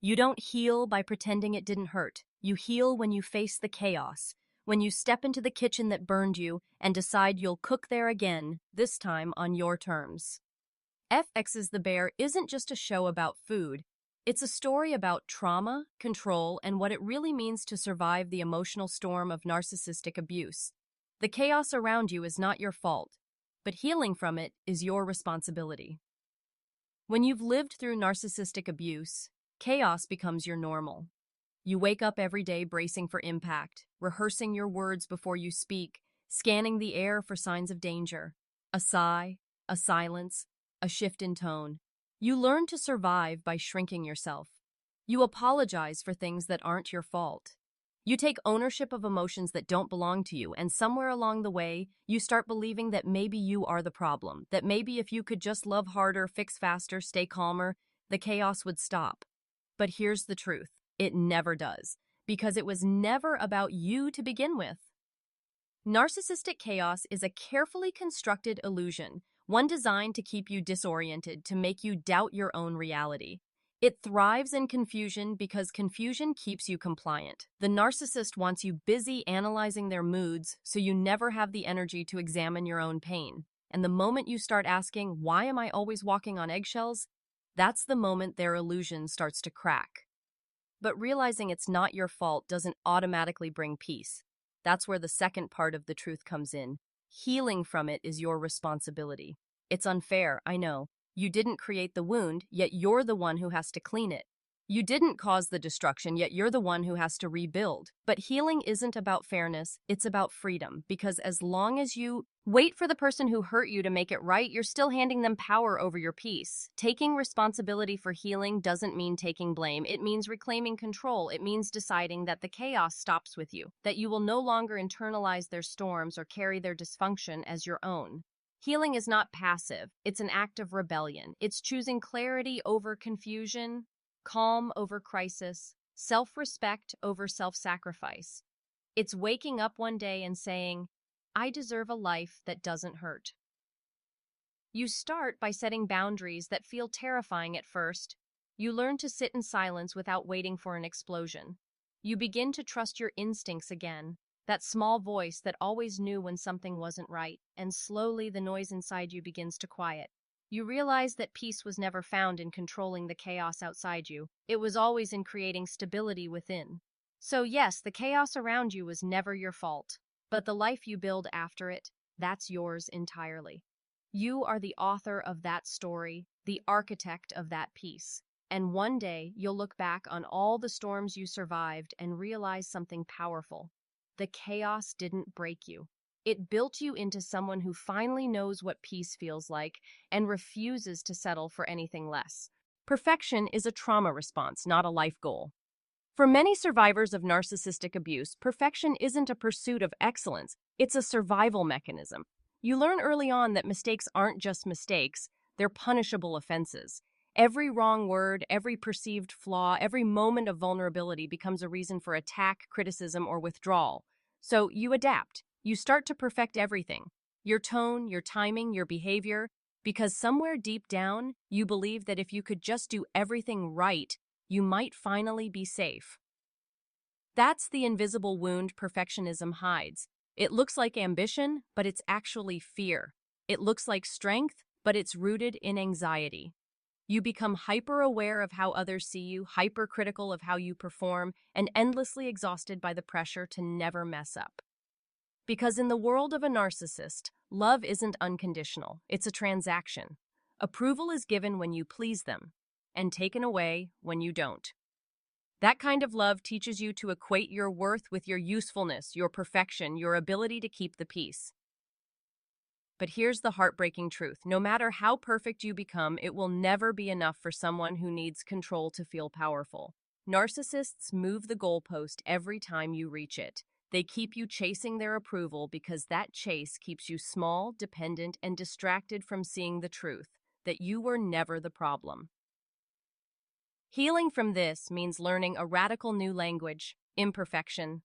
You don't heal by pretending it didn't hurt. You heal when you face the chaos, when you step into the kitchen that burned you and decide you'll cook there again, this time on your terms. FX's The Bear isn't just a show about food. It's a story about trauma, control, and what it really means to survive the emotional storm of narcissistic abuse. The chaos around you is not your fault, but healing from it is your responsibility. When you've lived through narcissistic abuse, chaos becomes your normal. You wake up every day bracing for impact, rehearsing your words before you speak, scanning the air for signs of danger. A sigh, a silence, a shift in tone. You learn to survive by shrinking yourself. You apologize for things that aren't your fault. You take ownership of emotions that don't belong to you, and somewhere along the way, you start believing that maybe you are the problem, that maybe if you could just love harder, fix faster, stay calmer, the chaos would stop. But here's the truth. It never does, because it was never about you to begin with. Narcissistic chaos is a carefully constructed illusion, one designed to keep you disoriented, to make you doubt your own reality. It thrives in confusion because confusion keeps you compliant. The narcissist wants you busy analyzing their moods so you never have the energy to examine your own pain. And the moment you start asking, why am I always walking on eggshells? That's the moment their illusion starts to crack. But realizing it's not your fault doesn't automatically bring peace. That's where the second part of the truth comes in. Healing from it is your responsibility. It's unfair, I know. You didn't create the wound, yet you're the one who has to clean it. You didn't cause the destruction, yet you're the one who has to rebuild. But healing isn't about fairness, it's about freedom. Because as long as you wait for the person who hurt you to make it right, you're still handing them power over your peace. Taking responsibility for healing doesn't mean taking blame. It means reclaiming control. It means deciding that the chaos stops with you, that you will no longer internalize their storms or carry their dysfunction as your own. Healing is not passive. It's an act of rebellion. It's choosing clarity over confusion, calm over crisis, self-respect over self-sacrifice. It's waking up one day and saying, I deserve a life that doesn't hurt. You start by setting boundaries that feel terrifying at first. You learn to sit in silence without waiting for an explosion. You begin to trust your instincts again, that small voice that always knew when something wasn't right, and slowly the noise inside you begins to quiet. You realize that peace was never found in controlling the chaos outside you. It was always in creating stability within. So yes, the chaos around you was never your fault, but the life you build after it, that's yours entirely. You are the author of that story, the architect of that peace. And one day, you'll look back on all the storms you survived and realize something powerful. The chaos didn't break you. It built you into someone who finally knows what peace feels like and refuses to settle for anything less. Perfection is a trauma response, not a life goal. For many survivors of narcissistic abuse, perfection isn't a pursuit of excellence, it's a survival mechanism. You learn early on that mistakes aren't just mistakes, they're punishable offenses. Every wrong word, every perceived flaw, every moment of vulnerability becomes a reason for attack, criticism, or withdrawal. So you adapt. You start to perfect everything. Your tone, your timing, your behavior, because somewhere deep down, you believe that if you could just do everything right, you might finally be safe. That's the invisible wound perfectionism hides. It looks like ambition, but it's actually fear. It looks like strength, but it's rooted in anxiety. You become hyper-aware of how others see you, hypercritical of how you perform, and endlessly exhausted by the pressure to never mess up. Because in the world of a narcissist, love isn't unconditional, it's a transaction. Approval is given when you please them, and taken away when you don't. That kind of love teaches you to equate your worth with your usefulness, your perfection, your ability to keep the peace. But here's the heartbreaking truth. No matter how perfect you become, it will never be enough for someone who needs control to feel powerful. Narcissists move the goalpost every time you reach it. They keep you chasing their approval because that chase keeps you small, dependent, and distracted from seeing the truth, that you were never the problem. Healing from this means learning a radical new language, imperfection.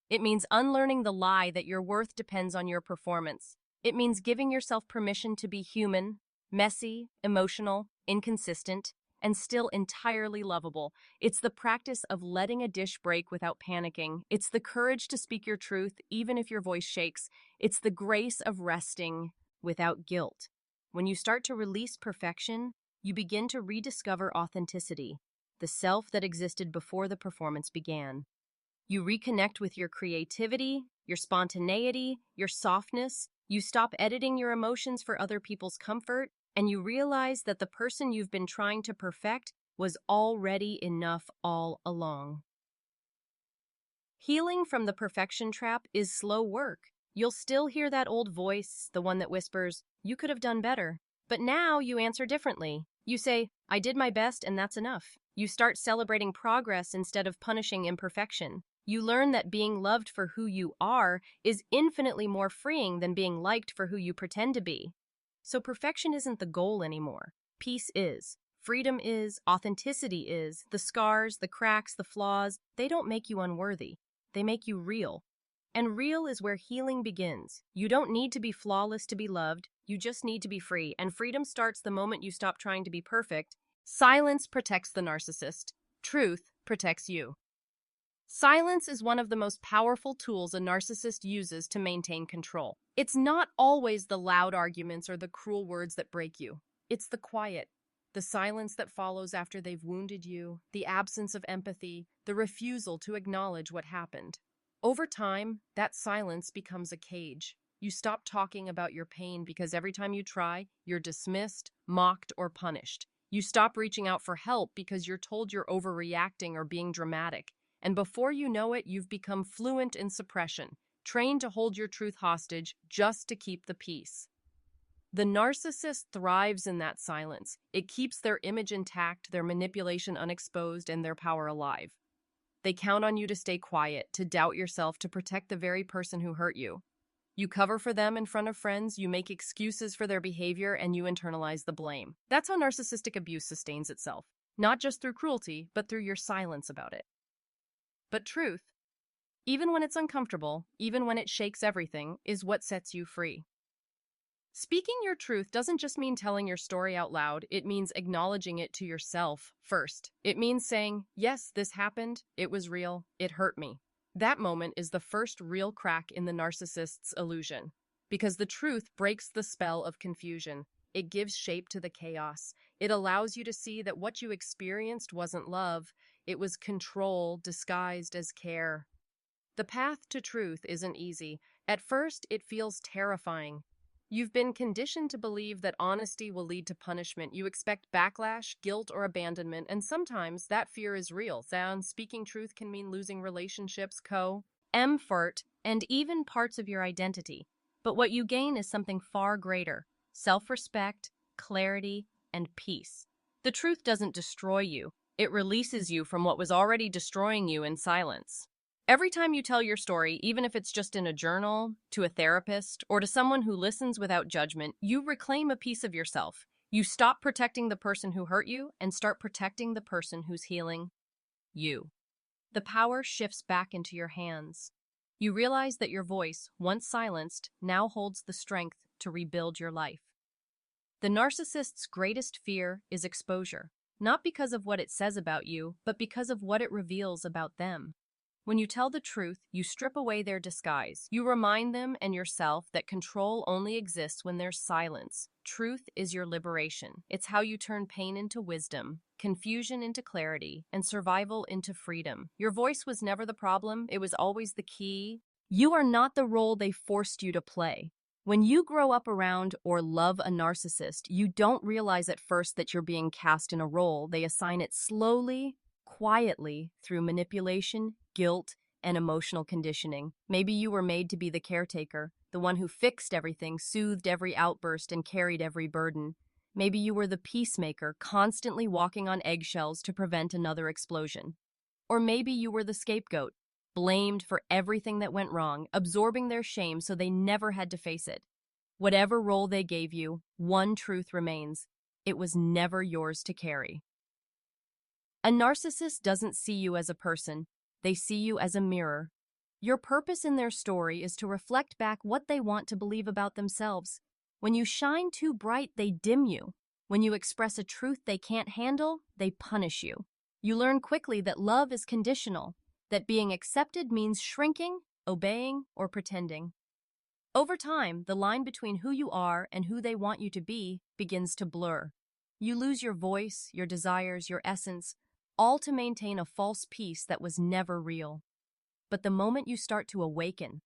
It means unlearning the lie that your worth depends on your performance. It means giving yourself permission to be human, messy, emotional, inconsistent. and still entirely lovable. It's the practice of letting a dish break without panicking. It's the courage to speak your truth, even if your voice shakes. It's the grace of resting without guilt. When you start to release perfection, you begin to rediscover authenticity, the self that existed before the performance began. You reconnect with your creativity, your spontaneity, your softness. You stop editing your emotions for other people's comfort, and you realize that the person you've been trying to perfect was already enough all along. Healing from the perfection trap is slow work. You'll still hear that old voice, the one that whispers, "You could have done better." But now you answer differently. You say, "I did my best and that's enough." You start celebrating progress instead of punishing imperfection. You learn that being loved for who you are is infinitely more freeing than being liked for who you pretend to be. So perfection isn't the goal anymore. Peace is. Freedom is. Authenticity is. The scars, the cracks, the flaws, they don't make you unworthy. They make you real. And real is where healing begins. You don't need to be flawless to be loved. You just need to be free. And freedom starts the moment you stop trying to be perfect. Silence protects the narcissist. Truth protects you. Silence is one of the most powerful tools a narcissist uses to maintain control. It's not always the loud arguments or the cruel words that break you. It's the quiet, the silence that follows after they've wounded you, the absence of empathy, the refusal to acknowledge what happened. Over time, that silence becomes a cage. You stop talking about your pain because every time you try, you're dismissed, mocked, or punished. You stop reaching out for help because you're told you're overreacting or being dramatic. And before you know it, you've become fluent in suppression, trained to hold your truth hostage just to keep the peace. The narcissist thrives in that silence. It keeps their image intact, their manipulation unexposed, and their power alive. They count on you to stay quiet, to doubt yourself, to protect the very person who hurt you. You cover for them in front of friends, you make excuses for their behavior, and you internalize the blame. That's how narcissistic abuse sustains itself, not just through cruelty, but through your silence about it. But truth, even when it's uncomfortable, even when it shakes everything, is what sets you free. Speaking your truth doesn't just mean telling your story out loud, it means acknowledging it to yourself first. It means saying, yes, this happened, it was real, it hurt me. That moment is the first real crack in the narcissist's illusion, because the truth breaks the spell of confusion. It gives shape to the chaos. It allows you to see that what you experienced wasn't love, it was control disguised as care. The path to truth isn't easy. At first, it feels terrifying. You've been conditioned to believe that honesty will lead to punishment. You expect backlash, guilt, or abandonment, and sometimes that fear is real. Speaking truth can mean losing relationships, comfort, and even parts of your identity. But what you gain is something far greater: self-respect, clarity, and peace. The truth doesn't destroy you. It releases you from what was already destroying you in silence. Every time you tell your story, even if it's just in a journal, to a therapist, or to someone who listens without judgment, you reclaim a piece of yourself. You stop protecting the person who hurt you and start protecting the person who's healing you. The power shifts back into your hands. You realize that your voice, once silenced, now holds the strength to rebuild your life. The narcissist's greatest fear is exposure, not because of what it says about you, but because of what it reveals about them. When you tell the truth, you strip away their disguise. You remind them and yourself that control only exists when there's silence. Truth is your liberation. It's how you turn pain into wisdom, confusion into clarity, and survival into freedom. Your voice was never the problem. It was always the key. You are not the role they forced you to play. When you grow up around or love a narcissist, you don't realize at first that you're being cast in a role. They assign it slowly, quietly, through manipulation, guilt, and emotional conditioning. Maybe you were made to be the caretaker, the one who fixed everything, soothed every outburst, and carried every burden. Maybe you were the peacemaker, constantly walking on eggshells to prevent another explosion. Or maybe you were the scapegoat, blamed for everything that went wrong, absorbing their shame so they never had to face it. Whatever role they gave you, one truth remains: it was never yours to carry. A narcissist doesn't see you as a person. They see you as a mirror. Your purpose in their story is to reflect back what they want to believe about themselves. When you shine too bright, they dim you. When you express a truth they can't handle, they punish you. You learn quickly that love is conditional, that being accepted means shrinking, obeying, or pretending. Over time, the line between who you are and who they want you to be begins to blur. You lose your voice, your desires, your essence, all to maintain a false peace that was never real. But the moment you start to awaken,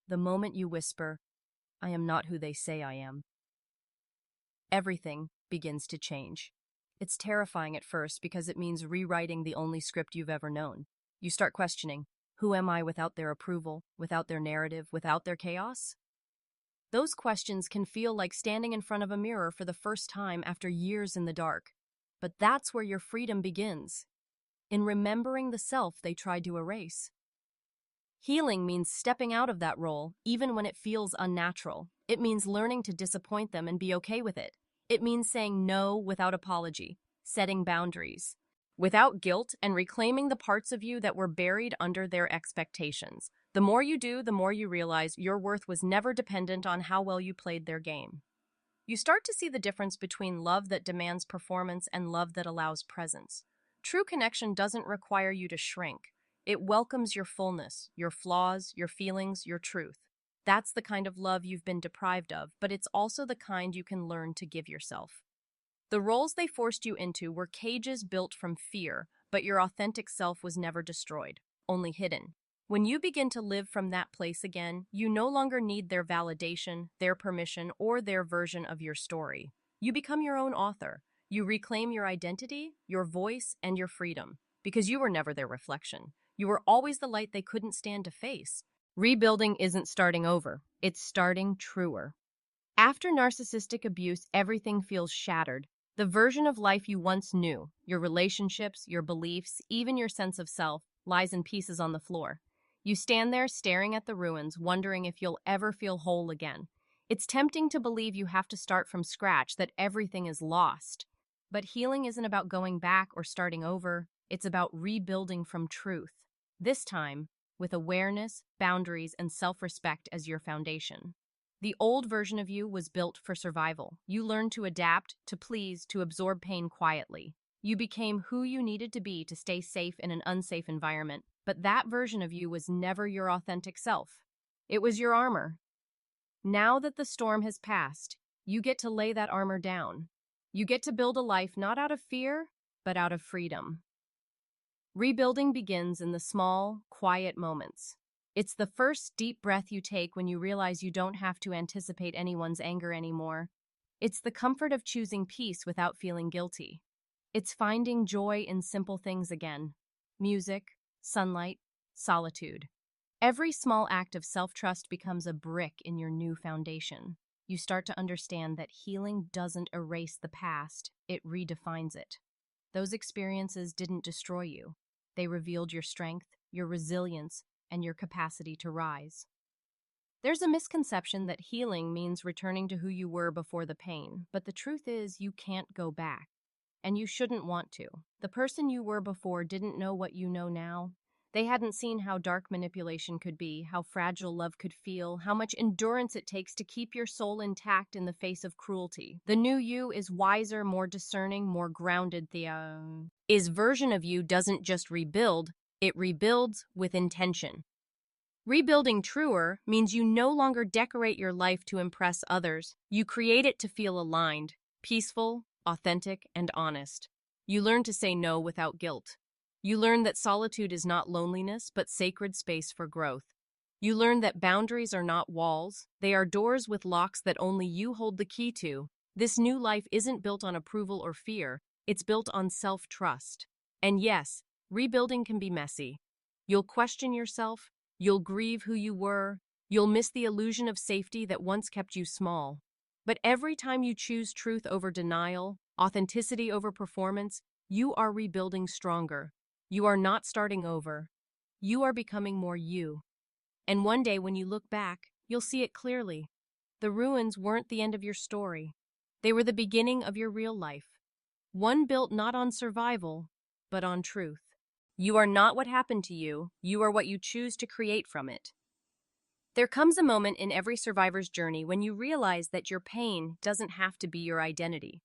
the moment you whisper, "I am not who they say I am," everything begins to change. It's terrifying at first because it means rewriting the only script you've ever known. You start questioning, who am I without their approval, without their narrative, without their chaos? Those questions can feel like standing in front of a mirror for the first time after years in the dark. But that's where your freedom begins, in remembering the self they tried to erase. Healing means stepping out of that role, even when it feels unnatural. It means learning to disappoint them and be okay with it. It means saying no without apology, setting boundaries, without guilt, and reclaiming the parts of you that were buried under their expectations. The more you do, the more you realize your worth was never dependent on how well you played their game. You start to see the difference between love that demands performance and love that allows presence. True connection doesn't require you to shrink. It welcomes your fullness, your flaws, your feelings, your truth. That's the kind of love you've been deprived of, but it's also the kind you can learn to give yourself. The roles they forced you into were cages built from fear, but your authentic self was never destroyed, only hidden. When you begin to live from that place again, you no longer need their validation, their permission, or their version of your story. You become your own author. You reclaim your identity, your voice, and your freedom, because you were never their reflection. You were always the light they couldn't stand to face. Rebuilding isn't starting over, it's starting truer. After narcissistic abuse, everything feels shattered. The version of life you once knew, your relationships, your beliefs, even your sense of self, lies in pieces on the floor. You stand there staring at the ruins, wondering if you'll ever feel whole again. It's tempting to believe you have to start from scratch, that everything is lost. But healing isn't about going back or starting over, it's about rebuilding from truth. This time, with awareness, boundaries, and self-respect as your foundation. The old version of you was built for survival. You learned to adapt, to please, to absorb pain quietly. You became who you needed to be to stay safe in an unsafe environment, but that version of you was never your authentic self. It was your armor. Now that the storm has passed, you get to lay that armor down. You get to build a life not out of fear, but out of freedom. Rebuilding begins in the small, quiet moments. It's the first deep breath you take when you realize you don't have to anticipate anyone's anger anymore. It's the comfort of choosing peace without feeling guilty. It's finding joy in simple things again. Music, sunlight, solitude. Every small act of self-trust becomes a brick in your new foundation. You start to understand that healing doesn't erase the past, it redefines it. Those experiences didn't destroy you. They revealed your strength, your resilience, and your capacity to rise. There's a misconception that healing means returning to who you were before the pain, but the truth is you can't go back, and you shouldn't want to. The person you were before didn't know what you know now. They hadn't seen how dark manipulation could be, how fragile love could feel, how much endurance it takes to keep your soul intact in the face of cruelty. The new you is wiser, more discerning, more grounded. His version of you doesn't just rebuild, it rebuilds with intention. Rebuilding truer means you no longer decorate your life to impress others. You create it to feel aligned, peaceful, authentic, and honest. You learn to say no without guilt. You learn that solitude is not loneliness, but sacred space for growth. You learn that boundaries are not walls. They are doors with locks that only you hold the key to. This new life isn't built on approval or fear. It's built on self-trust. And yes, rebuilding can be messy. You'll question yourself. You'll grieve who you were. You'll miss the illusion of safety that once kept you small. But every time you choose truth over denial, authenticity over performance, you are rebuilding stronger. You are not starting over. You are becoming more you. And one day when you look back, you'll see it clearly. The ruins weren't the end of your story. They were the beginning of your real life. One built not on survival, but on truth. You are not what happened to you. You are what you choose to create from it. There comes a moment in every survivor's journey when you realize that your pain doesn't have to be your identity.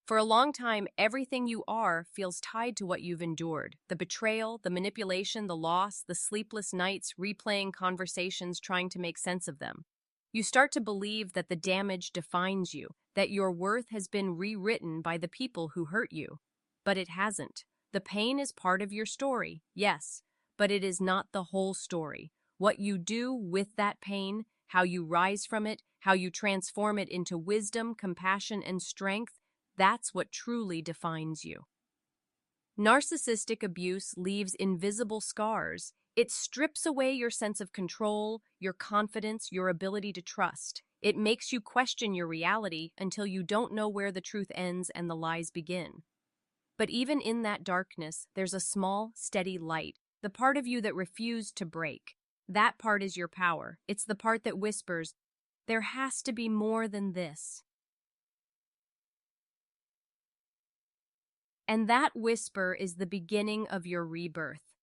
For a long time, everything you are feels tied to what you've endured. The betrayal, the manipulation, the loss, the sleepless nights, replaying conversations, trying to make sense of them. You start to believe that the damage defines you, that your worth has been rewritten by the people who hurt you. But it hasn't. The pain is part of your story, yes, but it is not the whole story. What you do with that pain, how you rise from it, how you transform it into wisdom, compassion, and strength, that's what truly defines you. Narcissistic abuse leaves invisible scars. It strips away your sense of control, your confidence, your ability to trust. It makes you question your reality until you don't know where the truth ends and the lies begin. But even in that darkness, there's a small, steady light, the part of you that refused to break. That part is your power. It's the part that whispers, there has to be more than this. And that whisper is the beginning of your rebirth.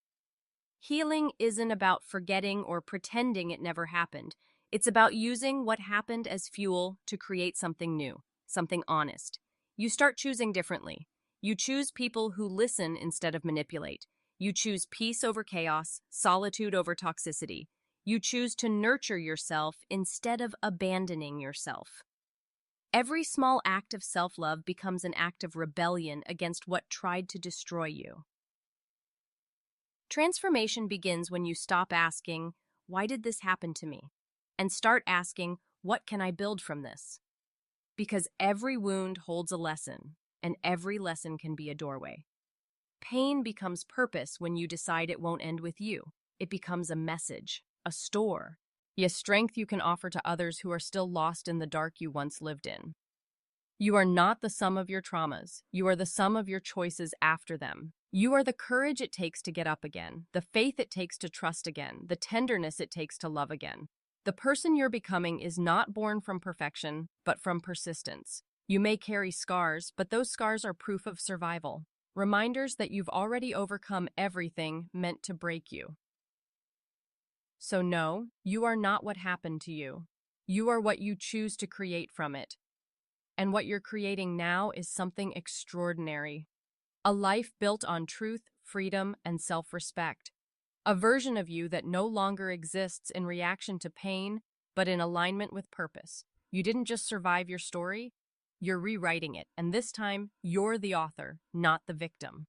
Healing isn't about forgetting or pretending it never happened. It's about using what happened as fuel to create something new, something honest. You start choosing differently. You choose people who listen instead of manipulate. You choose peace over chaos, solitude over toxicity. You choose to nurture yourself instead of abandoning yourself. Every small act of self-love becomes an act of rebellion against what tried to destroy you. Transformation begins when you stop asking, why did this happen to me? And start asking, what can I build from this? Because every wound holds a lesson, and every lesson can be a doorway. Pain becomes purpose when you decide it won't end with you. It becomes a message, a store, a strength you can offer to others who are still lost in the dark you once lived in. You are not the sum of your traumas. You are the sum of your choices after them. You are the courage it takes to get up again, the faith it takes to trust again, the tenderness it takes to love again. The person you're becoming is not born from perfection, but from persistence. You may carry scars, but those scars are proof of survival, reminders that you've already overcome everything meant to break you. So no, you are not what happened to you. You are what you choose to create from it. And what you're creating now is something extraordinary. A life built on truth, freedom, and self-respect. A version of you that no longer exists in reaction to pain, but in alignment with purpose. You didn't just survive your story, you're rewriting it, and this time, you're the author, not the victim.